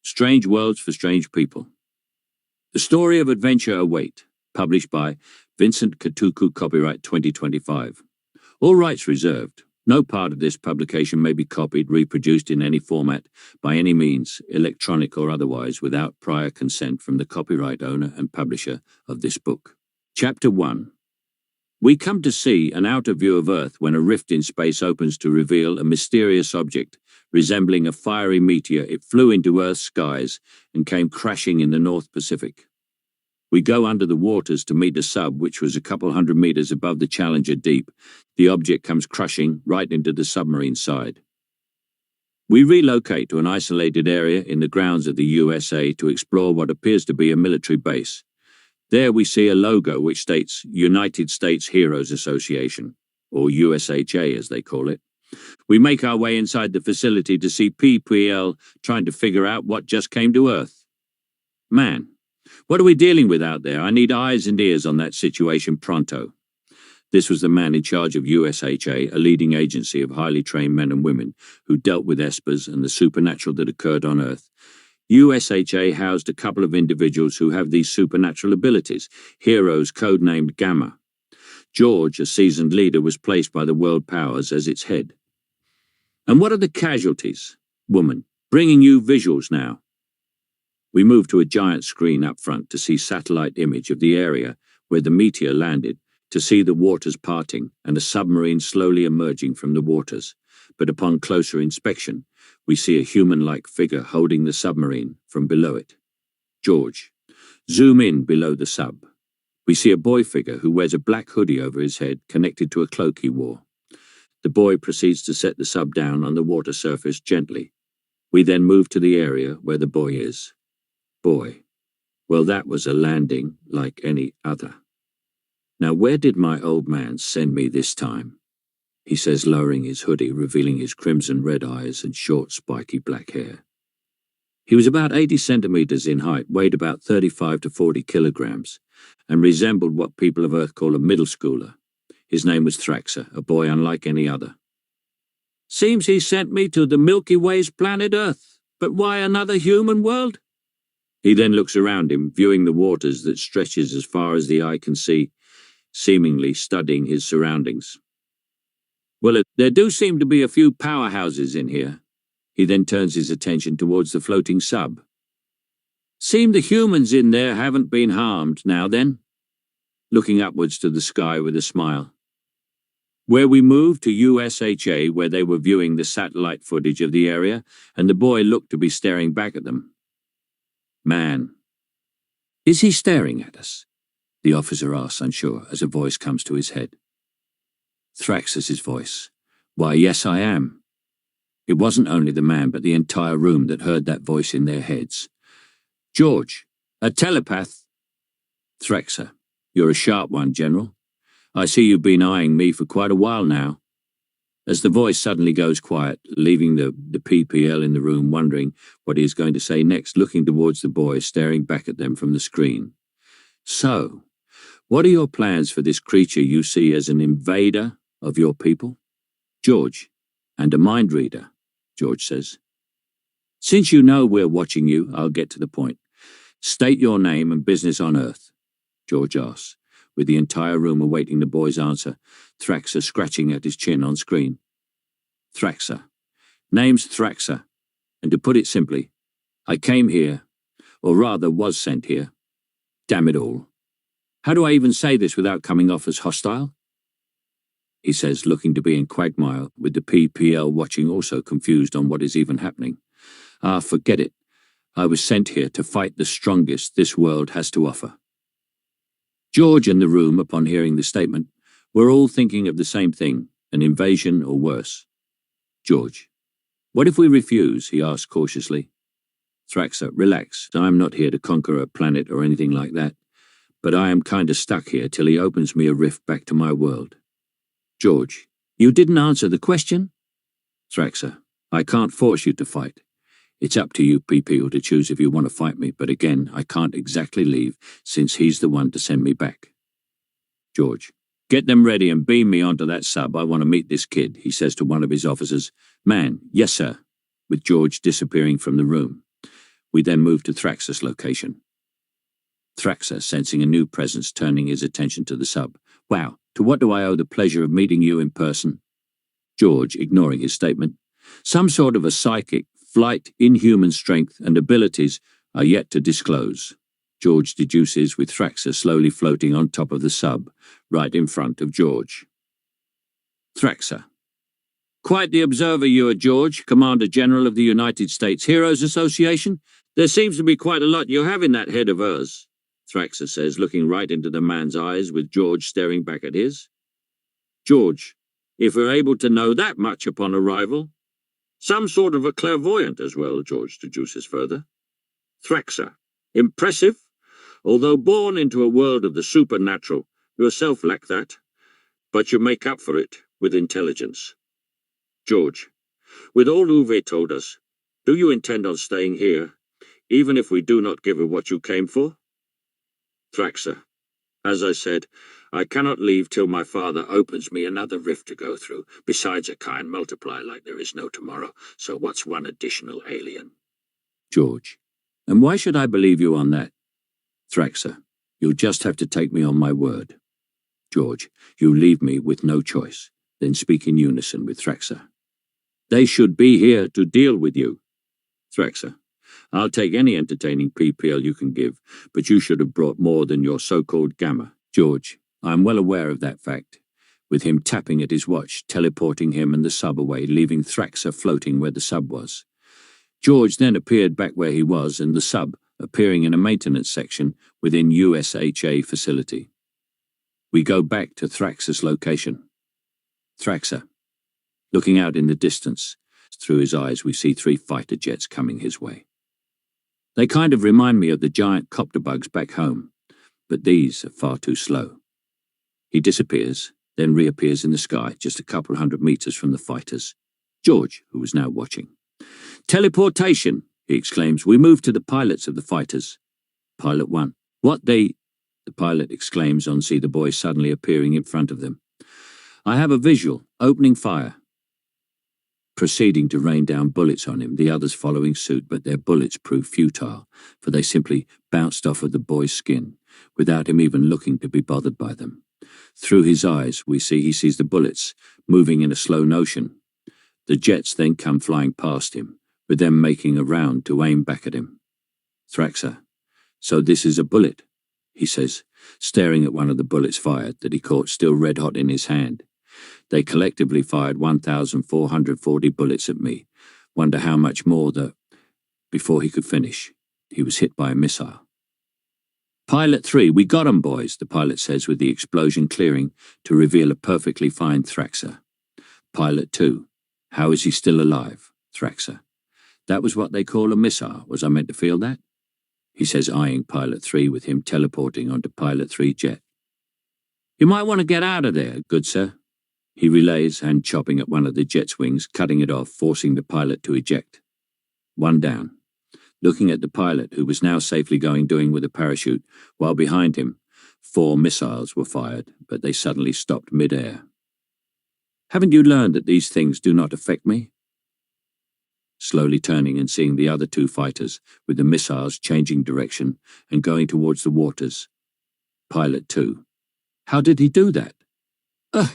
Strange Worlds for Strange People. The Story of Adventure Await, published by Vincent Katuku, copyright 2025. All rights reserved. No part of this publication may be copied, reproduced in any format, by any means, electronic or otherwise, without prior consent from the copyright owner and publisher of this book. Chapter 1. We come to see an outer view of Earth when a rift in space opens to reveal a mysterious object, resembling a fiery meteor. It flew into Earth's skies and came crashing in the North Pacific. We go under the waters to meet a sub which was a couple hundred meters above the Challenger deep. The object comes crushing right into the submarine side. We relocate to an isolated area in the grounds of the USA to explore what appears to be a military base. There we see a logo which states United States Heroes Association, or USHA as they call it. We make our way inside the facility to see PPL trying to figure out what just came to Earth. Man, what are we dealing with out there? I need eyes and ears on that situation pronto. This was the man in charge of USHA, a leading agency of highly trained men and women who dealt with espers and the supernatural that occurred on Earth. USHA housed a couple of individuals who have these supernatural abilities, heroes codenamed Gamma. George, a seasoned leader, was placed by the world powers as its head. And what are the casualties? Woman, bringing you visuals now. We move to a giant screen up front to see satellite image of the area where the meteor landed, to see the waters parting and a submarine slowly emerging from the waters. But upon closer inspection, we see a human-like figure holding the submarine from below it. George. Zoom in below the sub. We see a boy figure who wears a black hoodie over his head connected to a cloak he wore. The boy proceeds to set the sub down on the water surface gently. We then move to the area where the boy is. Boy. Well, that was a landing like any other. Now, where did my old man send me this time? He says, lowering his hoodie, revealing his crimson red eyes and short, spiky black hair. He was about 80 centimeters in height, weighed about 35 to 40 kilograms, and resembled what people of Earth call a middle schooler. His name was Thraxa, a boy unlike any other. Seems he sent me to the Milky Way's planet Earth, but why another human world? He then looks around him, viewing the waters that stretches as far as the eye can see, seemingly studying his surroundings. Well, there do seem to be a few powerhouses in here. He then turns his attention towards the floating sub. Seem the humans in there haven't been harmed now then? Looking upwards to the sky with a smile. Where we moved to USHA, where they were viewing the satellite footage of the area, and the boy looked to be staring back at them. Man. Is he staring at us? The officer asks, unsure, as a voice comes to his head. Thraxas' voice. Why, yes, I am. It wasn't only the man, but the entire room that heard that voice in their heads. George, a telepath. Thraxa, you're a sharp one, General. I see you've been eyeing me for quite a while now. As the voice suddenly goes quiet, leaving the PPL in the room wondering what he is going to say next, looking towards the boy staring back at them from the screen. So, what are your plans for this creature you see as an invader of your people? George, and a mind reader, George says. Since you know we're watching you, I'll get to the point. State your name and business on Earth, George asks, with the entire room awaiting the boy's answer, Thraxa scratching at his chin on screen. Thraxa. Name's Thraxa, and to put it simply, I came here, or rather was sent here. Damn it all. How do I even say this without coming off as hostile? He says, looking to be in quagmire, with the PPL watching, also confused on what is even happening. Ah, forget it. I was sent here to fight the strongest this world has to offer. George and the room, upon hearing the statement, were all thinking of the same thing, an invasion or worse. George. What if we refuse? He asked cautiously. Thraxa, relax. I'm not here to conquer a planet or anything like that, but I am kinda stuck here till he opens me a rift back to my world. George. You didn't answer the question? Thraxa. I can't force you to fight. It's up to you, PPL, to choose if you want to fight me, but again, I can't exactly leave, since he's the one to send me back. George. Get them ready and beam me onto that sub. I want to meet this kid, he says to one of his officers. Man, yes, sir, with George disappearing from the room. We then move to Thraxas location. Thraxa, sensing a new presence, turning his attention to the sub. Wow, to what do I owe the pleasure of meeting you in person? George, ignoring his statement. Some sort of a psychic, flight, inhuman strength and abilities are yet to disclose. George deduces with Thraxa slowly floating on top of the sub, right in front of George. Thraxa. Quite the observer you are, George, Commander General of the United States Heroes Association. There seems to be quite a lot you have in that head of hers, Thraxa says, looking right into the man's eyes with George staring back at his. George, if we're able to know that much upon arrival, some sort of a clairvoyant as well, George deduces further. Thraxa, impressive, although born into a world of the supernatural, yourself lack that, but you make up for it with intelligence. George, with all Uwe told us, do you intend on staying here, even if we do not give her what you came for? Thraxa, as I said, I cannot leave till my father opens me another rift to go through. Besides, a kind multiply like there is no tomorrow, so what's one additional alien? George, and why should I believe you on that? Thraxa, you'll just have to take me on my word. George, you leave me with no choice. Then speak in unison with Thraxa. They should be here to deal with you. Thraxa, I'll take any entertaining PPL you can give, but you should have brought more than your so-called gamma. George, I am well aware of that fact, with him tapping at his watch, teleporting him and the sub away, leaving Thraxa floating where the sub was. George then appeared back where he was, and the sub appearing in a maintenance section within USHA facility. We go back to Thraxas location. Thraxa, looking out in the distance, through his eyes we see 3 fighter jets coming his way. They kind of remind me of the giant copter bugs back home, but these are far too slow. He disappears, then reappears in the sky just a couple 100 meters from the fighters. George, who was now watching. Teleportation, he exclaims. We move to the pilots of the fighters. Pilot 1. What they... The pilot exclaims on see the boy suddenly appearing in front of them. I have a visual, opening fire. Proceeding to rain down bullets on him, the others following suit, but their bullets prove futile, for they simply bounced off of the boy's skin, without him even looking to be bothered by them. Through his eyes, he sees the bullets, moving in a slow motion. The jets then come flying past him, with them making a round to aim back at him. Thraxa, so this is a bullet, he says, staring at one of the bullets fired that he caught still red-hot in his hand. They collectively fired 1,440 bullets at me. Wonder how much more Before he could finish, he was hit by a missile. Pilot 3, we got 'em, boys, the pilot says with the explosion clearing to reveal a perfectly fine Thraxa. Pilot 2, how is he still alive? Thraxa, that was what they call a missile. Was I meant to feel that? He says, eyeing Pilot 3 with him teleporting onto Pilot 3 jet. You might want to get out of there, good sir. He relays, hand chopping at one of the jet's wings, cutting it off, forcing the pilot to eject. One down. Looking at the pilot, who was now safely doing with a parachute, while behind him, 4 missiles were fired, but they suddenly stopped mid-air. Haven't you learned that these things do not affect me? Slowly turning and seeing the other 2 fighters, with the missiles changing direction and going towards the waters. Pilot 2. How did he do that?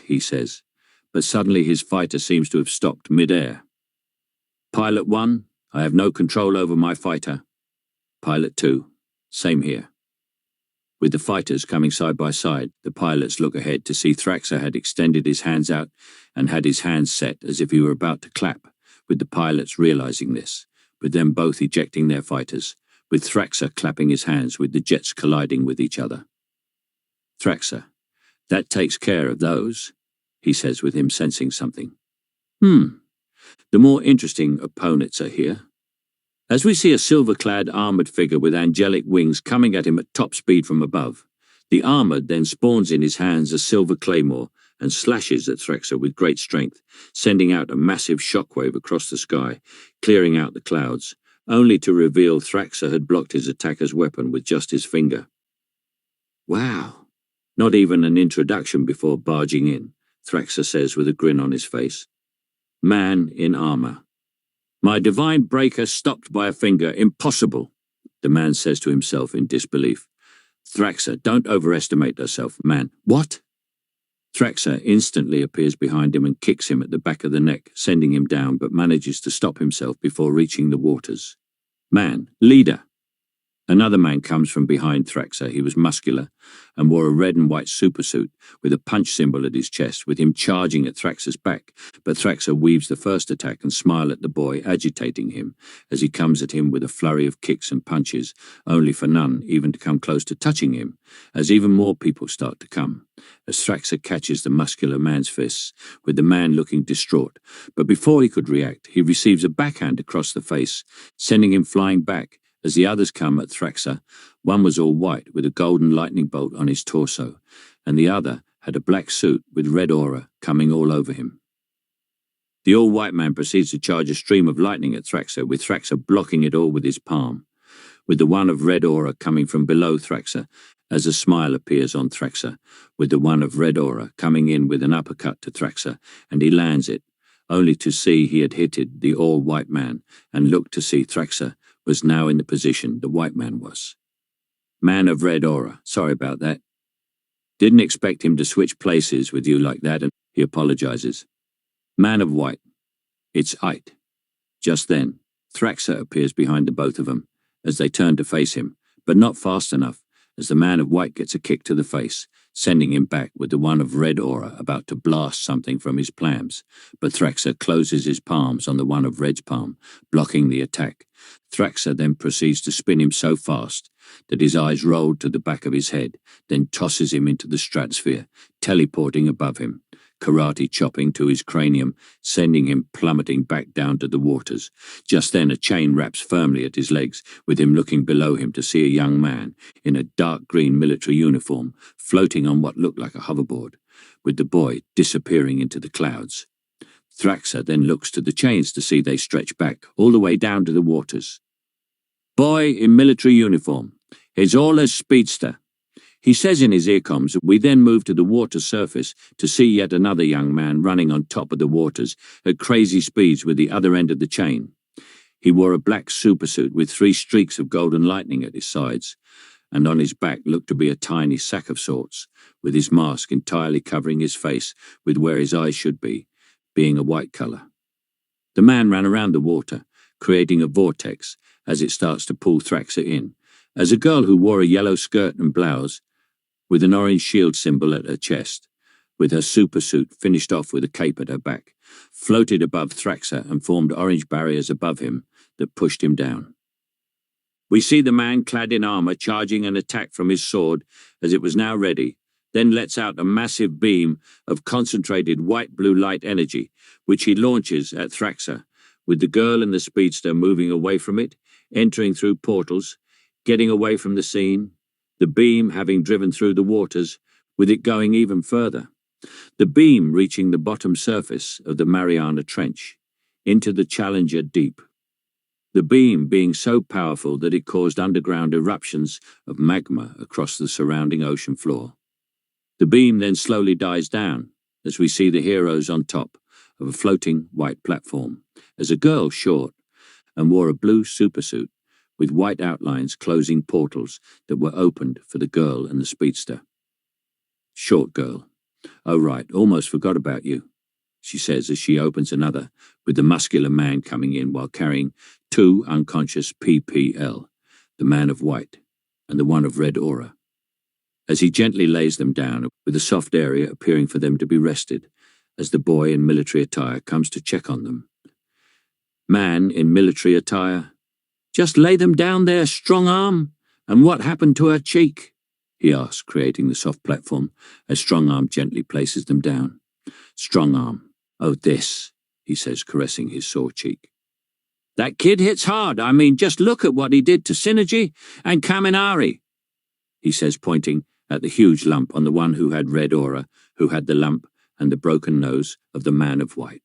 He says, but suddenly his fighter seems to have stopped mid-air. Pilot 1, I have no control over my fighter. Pilot 2, same here. With the fighters coming side by side, the pilots look ahead to see Thraxa had extended his hands out and had his hands set as if he were about to clap, with the pilots realizing this, with them both ejecting their fighters, with Thraxa clapping his hands with the jets colliding with each other. Thraxa, that takes care of those, he says with him sensing something. The more interesting opponents are here. As we see a silver-clad armoured figure with angelic wings coming at him at top speed from above, the armoured then spawns in his hands a silver claymore and slashes at Thraxa with great strength, sending out a massive shockwave across the sky, clearing out the clouds, only to reveal Thraxa had blocked his attacker's weapon with just his finger. Wow, not even an introduction before barging in, Thraxa says with a grin on his face. Man in armour. My divine breaker stopped by a finger. Impossible, the man says to himself in disbelief. Thraxa, don't overestimate yourself, man. What? Thraxa instantly appears behind him and kicks him at the back of the neck, sending him down, but manages to stop himself before reaching the waters. Man, leader! Another man comes from behind Thraxa. He was muscular and wore a red and white supersuit with a punch symbol at his chest, with him charging at Thraxa's back. But Thraxa weaves the first attack and smiles at the boy, agitating him as he comes at him with a flurry of kicks and punches, only for none even to come close to touching him, as even more people start to come, as Thraxa catches the muscular man's fists, with the man looking distraught. But before he could react, he receives a backhand across the face, sending him flying back. As the others come at Thraxa, one was all white with a golden lightning bolt on his torso, and the other had a black suit with red aura coming all over him. The all-white man proceeds to charge a stream of lightning at Thraxa, with Thraxa blocking it all with his palm, with the one of red aura coming from below Thraxa, as a smile appears on Thraxa, with the one of red aura coming in with an uppercut to Thraxa, and he lands it, only to see he had hit the all-white man, and looked to see Thraxa was now in the position the white man was. Man of red aura, sorry about that. Didn't expect him to switch places with you like that, and he apologizes. Man of white, it's Ite. Just then, Thraxa appears behind the both of them, as they turn to face him, but not fast enough, as the man of white gets a kick to the face, sending him back with the one of red aura about to blast something from his palms, but Thraxa closes his palms on the one of red's palm, blocking the attack. Thraxa then proceeds to spin him so fast that his eyes roll to the back of his head, then tosses him into the stratosphere, teleporting above him, karate chopping to his cranium, sending him plummeting back down to the waters. Just then a chain wraps firmly at his legs, with him looking below him to see a young man in a dark green military uniform floating on what looked like a hoverboard, with the boy disappearing into the clouds. Thraxa then looks to the chains to see they stretch back all the way down to the waters. Boy in military uniform. He's all a speedster. He says in his earcoms. We then move to the water surface to see yet another young man running on top of the waters at crazy speeds with the other end of the chain. He wore a black supersuit with 3 streaks of golden lightning at his sides, and on his back looked to be a tiny sack of sorts, with his mask entirely covering his face with where his eyes should be, being a white colour. The man ran around the water, creating a vortex as it starts to pull Thraxa in, as a girl who wore a yellow skirt and blouse, with an orange shield symbol at her chest, with her supersuit finished off with a cape at her back, floated above Thraxa and formed orange barriers above him that pushed him down. We see the man clad in armour charging an attack from his sword as it was now ready, then lets out a massive beam of concentrated white-blue light energy, which he launches at Thraxa, with the girl and the speedster moving away from it, entering through portals, getting away from the scene, the beam having driven through the waters, with it going even further. The beam reaching the bottom surface of the Mariana Trench, into the Challenger Deep. The beam being so powerful that it caused underground eruptions of magma across the surrounding ocean floor. The beam then slowly dies down, as we see the heroes on top of a floating white platform, as a girl short and wore a blue supersuit with white outlines closing portals that were opened for the girl and the speedster. Short girl. Oh right, almost forgot about you, she says as she opens another, with the muscular man coming in while carrying 2 unconscious PPL, the man of white and the one of red aura, as he gently lays them down with a soft area appearing for them to be rested, as the boy in military attire comes to check on them. Man in military attire. Just lay them down there, strong arm. And what happened to her cheek? He asks, creating the soft platform, as Strong Arm gently places them down. Strong Arm. Oh, this, he says, caressing his sore cheek. That kid hits hard. I mean, just look at what he did to Synergy and Kaminari, he says, pointing at the huge lump on the one who had red aura, who had the lump and the broken nose of the man of white.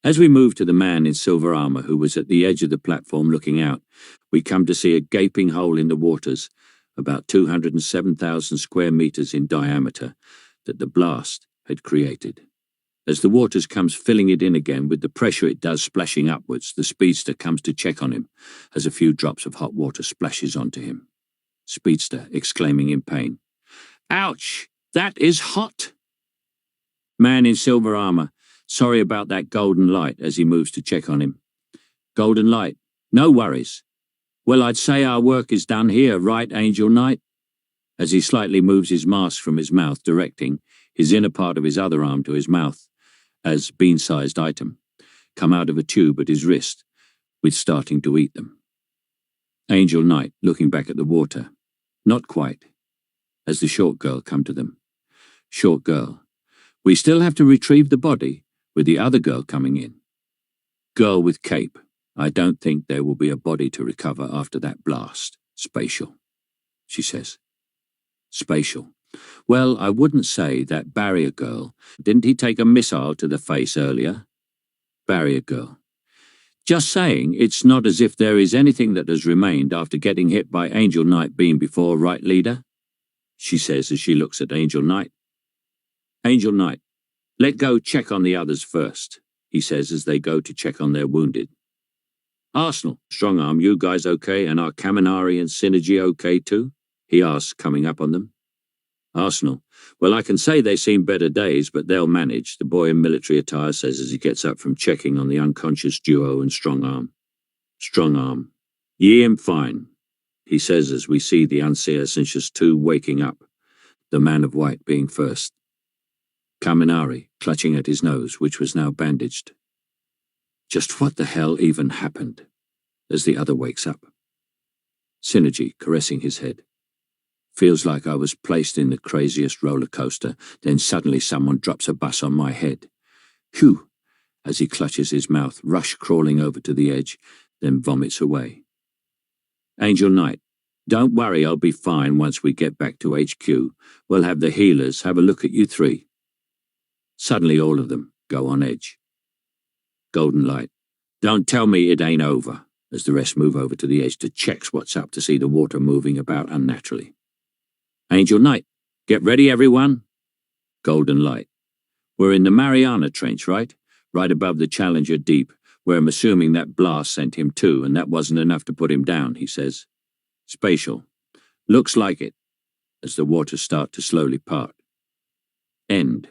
As we move to the man in silver armour who was at the edge of the platform looking out, we come to see a gaping hole in the waters, about 207,000 square metres in diameter, that the blast had created. As the waters comes filling it in again with the pressure it does splashing upwards, the speedster comes to check on him as a few drops of hot water splashes onto him. Speedster exclaiming in pain, "Ouch! That is hot!" Man in silver armor, sorry about that golden light as he moves to check on him. Golden light, no worries. Well, I'd say our work is done here, right, Angel Knight? As he slightly moves his mask from his mouth, directing his inner part of his other arm to his mouth, as bean-sized item come out of a tube at his wrist, with starting to eat them. Angel Knight looking back at the water. Not quite. As the short girl come to them. Short girl. We still have to retrieve the body, with the other girl coming in. Girl with cape. I don't think there will be a body to recover after that blast. Spatial, she says. Spatial. Well, I wouldn't say that barrier girl. Didn't he take a missile to the face earlier? Barrier girl. Just saying, it's not as if there is anything that has remained after getting hit by Angel Knight beam before, right, leader? She says as she looks at Angel Knight. Angel Knight, let go check on the others first, he says as they go to check on their wounded. Arsenal, Strong Arm, you guys okay, and are Kaminari and Synergy okay too? He asks, coming up on them. Arsenal, well, I can say they've seen better days, but they'll manage, the boy in military attire says as he gets up from checking on the unconscious duo and Strong Arm. Strong Arm, ye am fine, he says as we see the unconscious two waking up, the man of white being first. Kaminari, clutching at his nose, which was now bandaged. Just what the hell even happened? As the other wakes up. Synergy, caressing his head. Feels like I was placed in the craziest roller coaster, then suddenly someone drops a bus on my head. Phew! As he clutches his mouth, Rush crawling over to the edge, then vomits away. Angel Knight, don't worry, I'll be fine once we get back to HQ. We'll have the healers have a look at you three. Suddenly all of them go on edge. Golden light. Don't tell me it ain't over, as the rest move over to the edge to check what's up to see the water moving about unnaturally. Angel Knight, get ready everyone. Golden light. We're in the Mariana Trench, right? Right above the Challenger deep, where I'm assuming that blast sent him too, and that wasn't enough to put him down, he says. Spatial. Looks like it, as the waters start to slowly part. End.